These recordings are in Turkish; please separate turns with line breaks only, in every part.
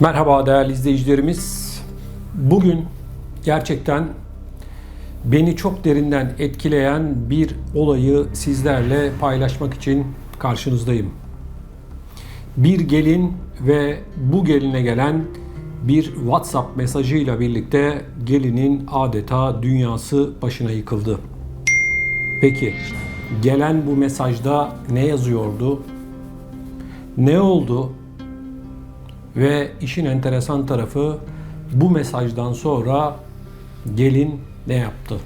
Merhaba değerli izleyicilerimiz. Bugün gerçekten beni çok derinden etkileyen bir olayı sizlerle paylaşmak için karşınızdayım. Bir gelin ve bu geline gelen bir WhatsApp mesajıyla birlikte gelinin adeta dünyası başına yıkıldı. Peki gelen bu mesajda ne yazıyordu? Ne oldu? Ve işin enteresan tarafı, bu mesajdan sonra gelin ne yaptı?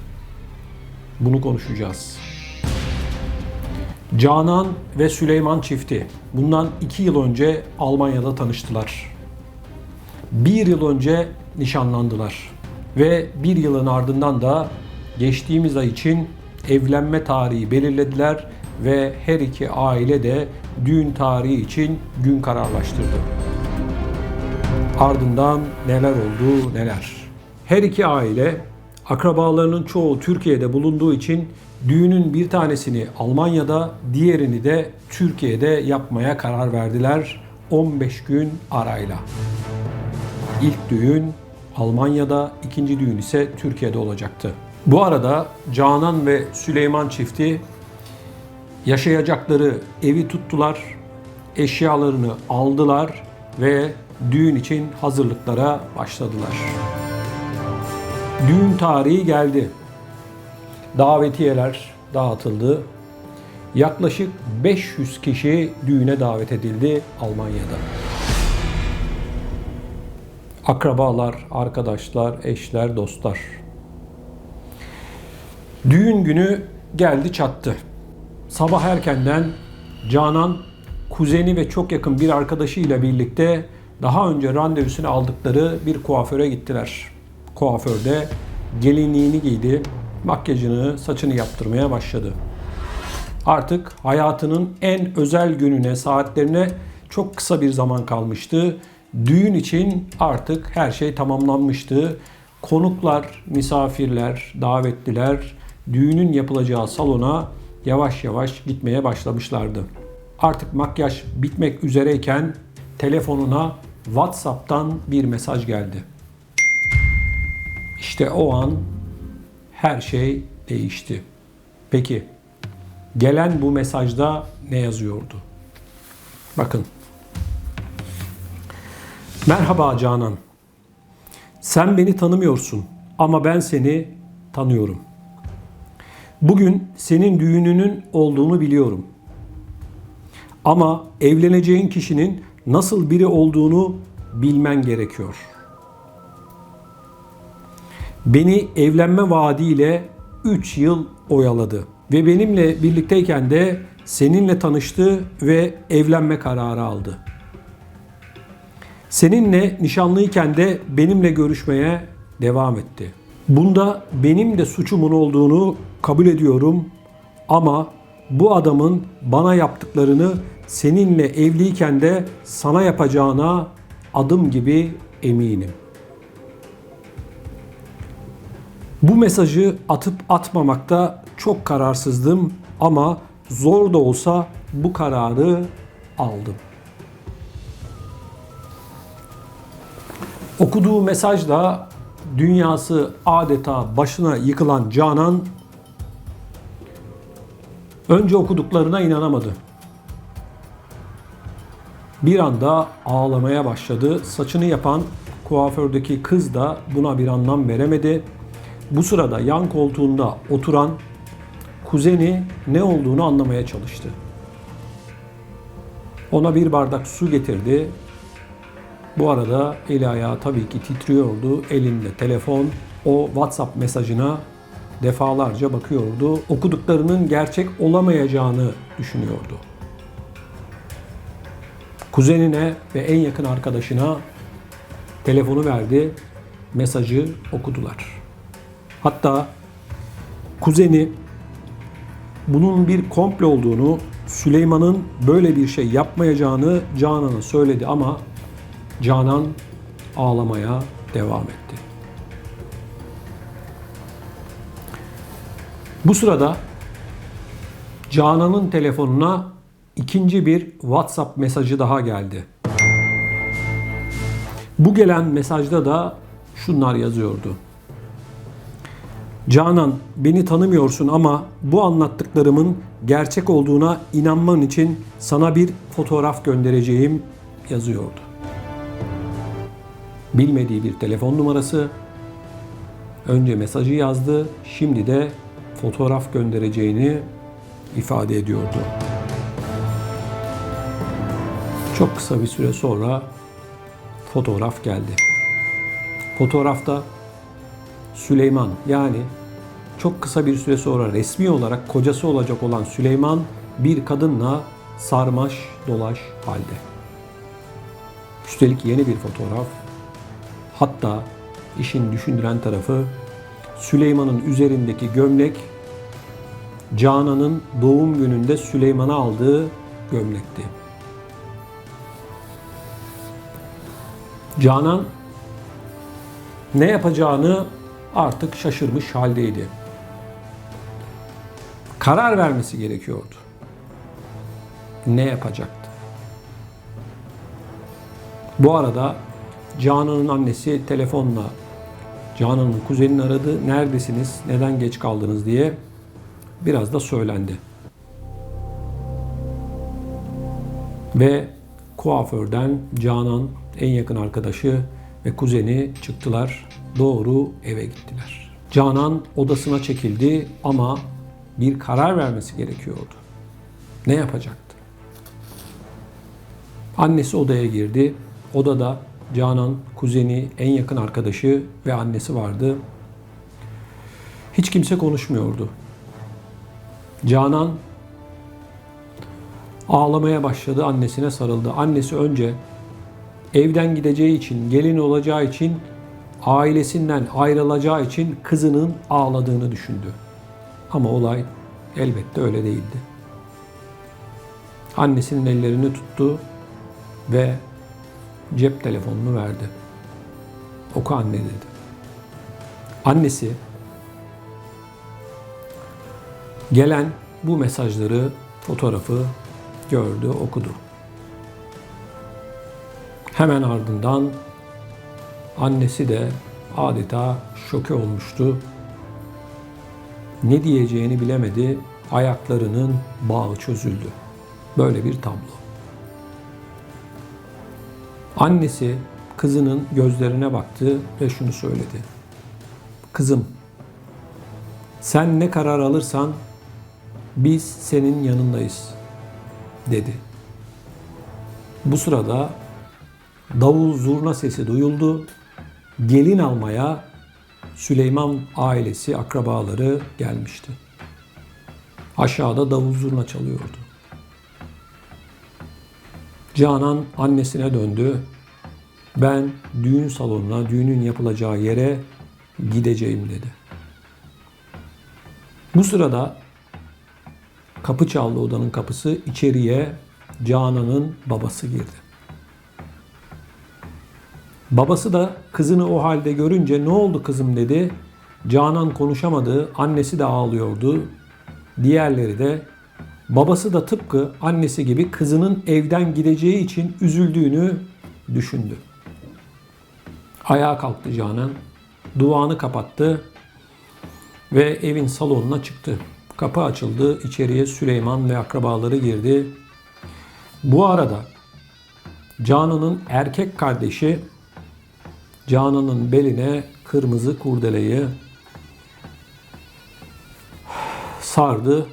Bunu konuşacağız. Canan ve Süleyman çifti bundan 2 yıl önce Almanya'da tanıştılar. 1 yıl önce nişanlandılar. Ve 1 yılın ardından da geçtiğimiz ay için evlenme tarihi belirlediler ve her iki aile de düğün tarihi için gün kararlaştırdı. Ardından neler oldu neler. Her iki aile akrabalarının çoğu Türkiye'de bulunduğu için düğünün bir tanesini Almanya'da, diğerini de Türkiye'de yapmaya karar verdiler 15 gün arayla. İlk düğün Almanya'da, ikinci düğün ise Türkiye'de olacaktı. Bu arada Canan ve Süleyman çifti yaşayacakları evi tuttular, eşyalarını aldılar ve düğün için hazırlıklara başladılar. Düğün tarihi geldi. Davetiyeler dağıtıldı. Yaklaşık 500 kişi düğüne davet edildi Almanya'da. Akrabalar, arkadaşlar, eşler, dostlar. Düğün günü geldi çattı. Sabah erkenden Canan, kuzeni ve çok yakın bir arkadaşıyla birlikte daha önce randevusunu aldıkları bir kuaföre gittiler. Kuaförde gelinliğini giydi, makyajını, saçını yaptırmaya başladı. Artık hayatının en özel gününe, saatlerine çok kısa bir zaman kalmıştı. Düğün için artık her şey tamamlanmıştı. Konuklar, misafirler, davetliler düğünün yapılacağı salona yavaş yavaş gitmeye başlamışlardı. Artık makyaj bitmek üzereyken telefonuna WhatsApp'tan bir mesaj geldi. İşte o an her şey değişti. Peki gelen bu mesajda ne yazıyordu? Bakın. Merhaba Canan. Sen beni tanımıyorsun ama ben seni tanıyorum. Bugün senin düğününün olduğunu biliyorum. Ama evleneceğin kişinin nasıl biri olduğunu bilmen gerekiyor. Beni evlenme vaadiyle 3 yıl oyaladı ve benimle birlikteyken de seninle tanıştı ve evlenme kararı aldı. Seninle nişanlıyken de benimle görüşmeye devam etti. Bunda benim de suçumun olduğunu kabul ediyorum ama bu adamın bana yaptıklarını seninle evliyken de sana yapacağına adım gibi eminim. Bu mesajı atıp atmamakta çok kararsızdım ama zor da olsa bu kararı aldım. Okuduğu mesajla dünyası adeta başına yıkılan Canan önce okuduklarına inanamadı. Bir anda ağlamaya başladı. Saçını yapan kuafördeki kız da buna bir anlam veremedi. Bu sırada yan koltuğunda oturan kuzeni ne olduğunu anlamaya çalıştı. Ona bir bardak su getirdi. Bu arada eli ayağı tabii ki titriyordu. Elinde telefon. O WhatsApp mesajına defalarca bakıyordu. Okuduklarının gerçek olamayacağını düşünüyordu. Kuzenine ve en yakın arkadaşına telefonu verdi. Mesajı okudular. Hatta kuzeni bunun bir komplo olduğunu, Süleyman'ın böyle bir şey yapmayacağını Canan'a söyledi ama Canan ağlamaya devam etti. Bu sırada Canan'ın telefonuna ikinci bir WhatsApp mesajı daha geldi. Bu gelen mesajda da şunlar yazıyordu. Canan, beni tanımıyorsun ama bu anlattıklarımın gerçek olduğuna inanman için sana bir fotoğraf göndereceğim yazıyordu. Bilmediği bir telefon numarası, önce mesajı yazdı, şimdi de fotoğraf göndereceğini ifade ediyordu. Çok kısa bir süre sonra fotoğraf geldi. Fotoğrafta Süleyman, yani çok kısa bir süre sonra resmi olarak kocası olacak olan Süleyman bir kadınla sarmaş dolaş halde. Üstelik yeni bir fotoğraf. Hatta işin düşündüren tarafı Süleyman'ın üzerindeki gömlek Canan'ın doğum gününde Süleyman'a aldığı gömlekti. Canan ne yapacağını artık şaşırmış haldeydi. Karar vermesi gerekiyordu. Ne yapacaktı? Bu arada Canan'ın annesi telefonla Canan'ın kuzenini aradı. Neredesiniz? Neden geç kaldınız diye biraz da söylendi. Ve kuaförden Canan, en yakın arkadaşı ve kuzeni çıktılar. Doğru eve gittiler. Canan odasına çekildi ama bir karar vermesi gerekiyordu. Ne yapacaktı? Annesi odaya girdi. Odada Canan, kuzeni, en yakın arkadaşı ve annesi vardı. Hiç kimse konuşmuyordu. Canan ağlamaya başladı, annesine sarıldı. Annesi önce evden gideceği için, gelin olacağı için, ailesinden ayrılacağı için kızının ağladığını düşündü. Ama olay elbette öyle değildi. Annesinin ellerini tuttu ve cep telefonunu verdi. Oku anne dedi. Annesi gelen bu mesajları, fotoğrafı gördü, okudu. Hemen ardından annesi de adeta şoke olmuştu. Ne diyeceğini bilemedi. Ayaklarının bağı çözüldü. Böyle bir tablo. Annesi kızının gözlerine baktı ve şunu söyledi. Kızım, sen ne karar alırsan biz senin yanındayız dedi. Bu sırada davul zurna sesi duyuldu. Gelin almaya Süleyman ailesi, akrabaları gelmişti. Aşağıda davul zurna çalıyordu. Canan annesine döndü. Ben düğün salonuna, düğünün yapılacağı yere gideceğim dedi. Bu sırada kapı çaldı, odanın kapısı. İçeriye Canan'ın babası girdi. Babası da kızını o halde görünce ne oldu kızım dedi. Canan konuşamadı, annesi de ağlıyordu. Diğerleri de, babası da tıpkı annesi gibi kızının evden gideceği için üzüldüğünü düşündü. Ayağa kalktı Canan, duvağını kapattı ve evin salonuna çıktı. Kapı açıldı, içeriye Süleyman ve akrabaları girdi. Bu arada Canan'ın erkek kardeşi Canan'ın beline kırmızı kurdeleyi sardı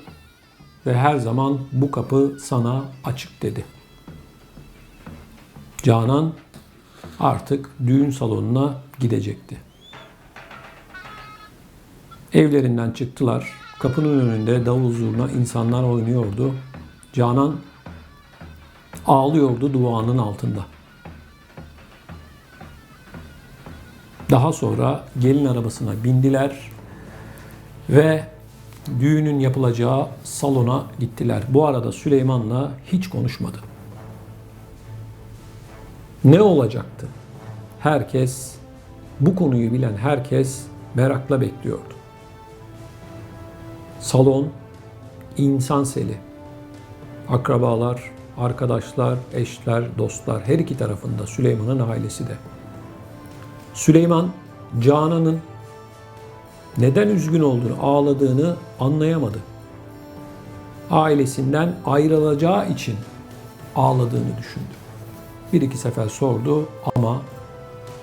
ve her zaman bu kapı sana açık dedi. Canan artık düğün salonuna gidecekti. Evlerinden çıktılar. Kapının önünde davul zurna insanlar oynuyordu. Canan ağlıyordu duvağının altında. Daha sonra gelin arabasına bindiler ve düğünün yapılacağı salona gittiler. Bu arada Süleyman'la hiç konuşmadı. Ne olacaktı? Herkes, bu konuyu bilen herkes merakla bekliyordu. Salon insan seli. Akrabalar, arkadaşlar, eşler, dostlar her iki tarafında, Süleyman'ın ailesi de. Süleyman, Canan'ın neden üzgün olduğunu, ağladığını anlayamadı. Ailesinden ayrılacağı için ağladığını düşündü. Bir iki sefer sordu ama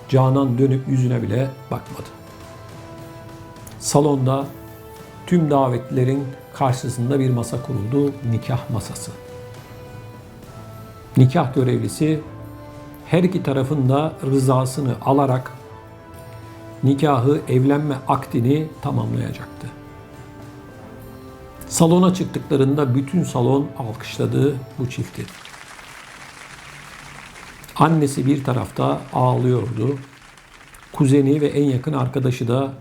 Canan dönüp yüzüne bile bakmadı. Salonda tüm davetlilerin karşısında bir masa kuruldu, nikah masası. Nikah görevlisi her iki tarafın da rızasını alarak nikahı, evlenme akdini tamamlayacaktı. Salona çıktıklarında bütün salon alkışladı bu çifti. Annesi bir tarafta ağlıyordu. Kuzeni ve en yakın arkadaşı da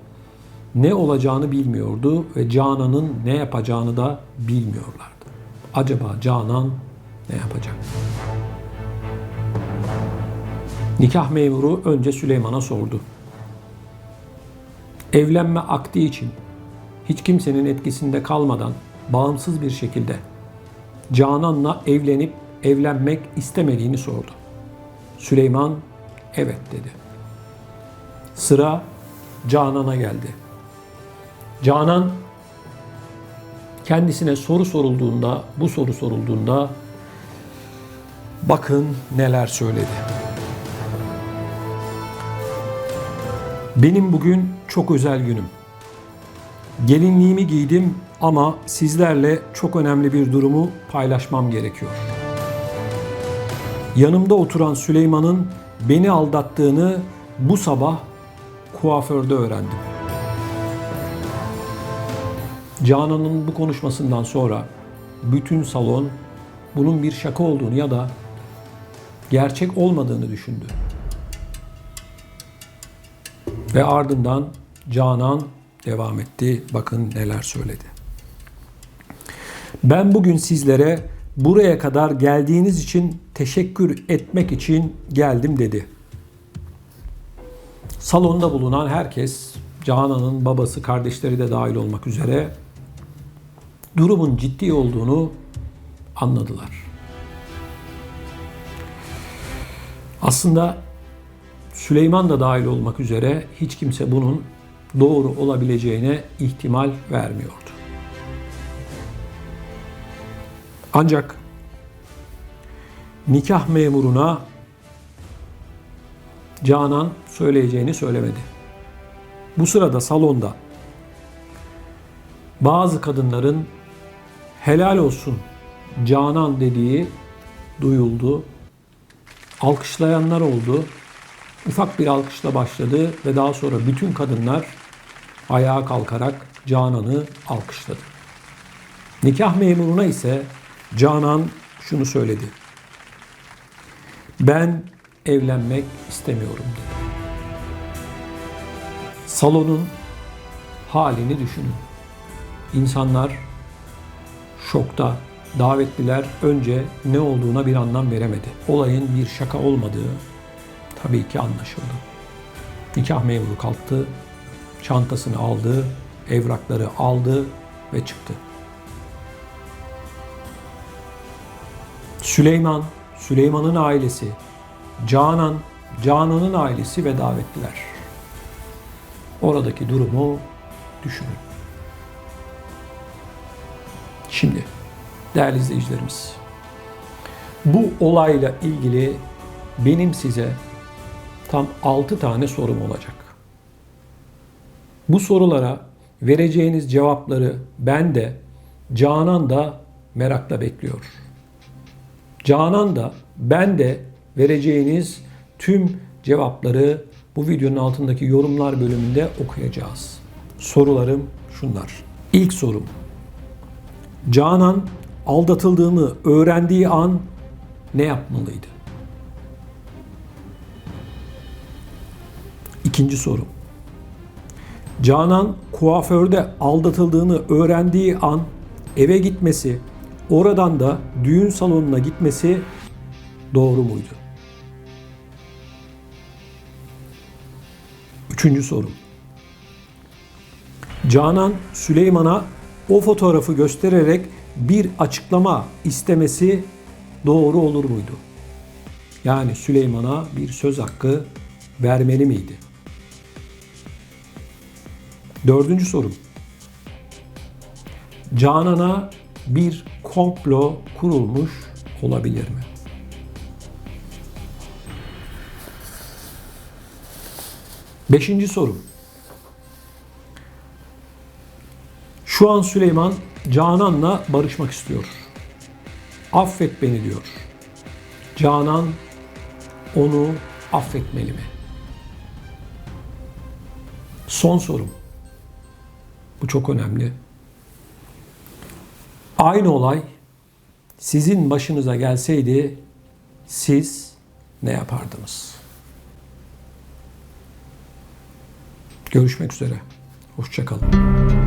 ne olacağını bilmiyordu ve Canan'ın ne yapacağını da bilmiyorlardı. Acaba Canan ne yapacak? Nikah memuru önce Süleyman'a sordu. Evlenme akdi için hiç kimsenin etkisinde kalmadan bağımsız bir şekilde Canan'la evlenip evlenmek istemediğini sordu. Süleyman evet dedi. Sıra Canan'a geldi. Canan kendisine bu soru sorulduğunda bakın neler söyledi. Benim bugün çok özel günüm. Gelinliğimi giydim ama sizlerle çok önemli bir durumu paylaşmam gerekiyor. Yanımda oturan Süleyman'ın beni aldattığını bu sabah kuaförde öğrendim. Canan'ın bu konuşmasından sonra bütün salon bunun bir şaka olduğunu ya da gerçek olmadığını düşündü. Ve ardından Canan devam etti. Bakın neler söyledi. Ben bugün sizlere buraya kadar geldiğiniz için teşekkür etmek için geldim dedi. Salonda bulunan herkes, Canan'ın babası, kardeşleri de dahil olmak üzere durumun ciddi olduğunu anladılar. Aslında Süleyman da dahil olmak üzere hiç kimse bunun doğru olabileceğine ihtimal vermiyordu. Ancak nikah memuruna Canan söyleyeceğini söylemedi. Bu sırada salonda bazı kadınların helal olsun Canan dediği duyuldu. Alkışlayanlar oldu. Ufak bir alkışla başladı ve daha sonra bütün kadınlar ayağa kalkarak Canan'ı alkışladı. Nikah memuruna ise Canan şunu söyledi. Ben evlenmek istemiyorum dedi. Salonun halini düşünün. İnsanlar şokta. Davetliler önce ne olduğuna bir anlam veremedi. Olayın bir şaka olmadığı tabii ki anlaşıldı. Nikah memuru kalktı, çantasını aldı, evrakları aldı ve çıktı. Süleyman'ın ailesi, Canan'ın ailesi ve davetliler. Oradaki durumu düşünün. Şimdi değerli izleyicilerimiz, bu olayla ilgili benim size tam 6 tane sorum olacak. Bu sorulara vereceğiniz cevapları ben de, Canan da merakla bekliyor. Canan da, ben de vereceğiniz tüm cevapları bu videonun altındaki yorumlar bölümünde okuyacağız. Sorularım şunlar. İlk sorum. Canan aldatıldığını öğrendiği an ne yapmalıydı? İkinci soru. Canan kuaförde aldatıldığını öğrendiği an eve gitmesi, oradan da düğün salonuna gitmesi doğru muydu? Üçüncü soru. Canan Süleyman'a o fotoğrafı göstererek bir açıklama istemesi doğru olur muydu? Yani Süleyman'a bir söz hakkı vermeli miydi? Dördüncü sorum. Canan'a bir komplo kurulmuş olabilir mi? Beşinci sorum. Şu an Süleyman Canan'la barışmak istiyor. Affet beni diyor. Canan onu affetmeli mi? Son sorum. Bu çok önemli. Aynı olay sizin başınıza gelseydi siz ne yapardınız? Görüşmek üzere. Hoşça kalın.